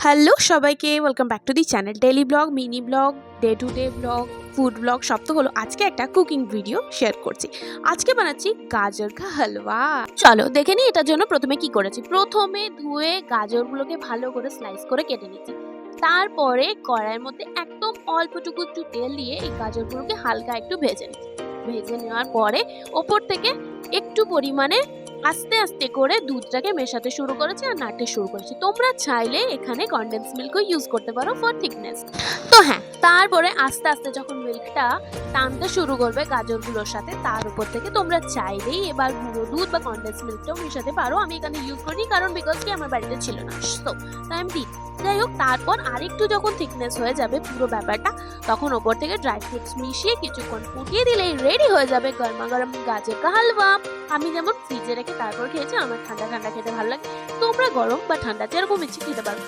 Hello সবাইকে, welcome back to the channel. Daily blog, mini blog, day to day blog, food blog সব তো হলো। আজকে একটা কুকিং ভিডিও শেয়ার করছি। আজকে বানাচ্ছি গাজর কা হালুয়া। চলো দেখে নিই এটার জন্য প্রথমে কি করেছি। প্রথমে ধুয়ে গাজরগুলোকে ভালো করে স্লাইস করে কেটে নিচ্ছি। তারপরে কড়াইয়ের মধ্যে একদম অল্পটুকু একটু তেল দিয়ে এই গাজরগুলোকে হালকা একটু ভেজে নিচ্ছি। ভেজে নেওয়ার পরে ওপর থেকে একটু পরিমাণে আস্তে আস্তে করে দুধটাকে মেশাতে শুরু করেছি আর নাড়তে শুরু করেছি। তোমরা চাইলে এখানে কনডেন্স মিল্কও ইউজ করতে পারো ফর থিকনেস। তো হ্যাঁ, তারপরে আস্তে আস্তে যখন মিল্কটা টানতে শুরু করবে গাজরগুলোর সাথে, তার উপর থেকে তোমরা চাইলেই এবার গুঁড়ো দুধ বা কনডেন্স মিল্কটাও মেশাতে পারো। আমি এখানে ইউজ করিনি কারণ বিকজ কি আমার বাড়িতে ছিল না, তো তাই আমি দিই। যাই হোক, তারপর আরেকটু যখন থিকনেস হয়ে যাবে পুরো ব্যাপারটা, তখন ওপর থেকে ড্রাই ফ্রুটস মিশিয়ে কিছুক্ষণ ফুটিয়ে দিলেই রেডি হয়ে যাবে গরমা গরম গাজর কা হালুয়া। আমি যেমন ফ্রিজে রেখে তারপর খেয়েছি, আমার ঠান্ডা ঠান্ডা খেতে ভালো লাগে। তোমরা গরম বা ঠান্ডা যেরকম ইচ্ছে খেতে পারো।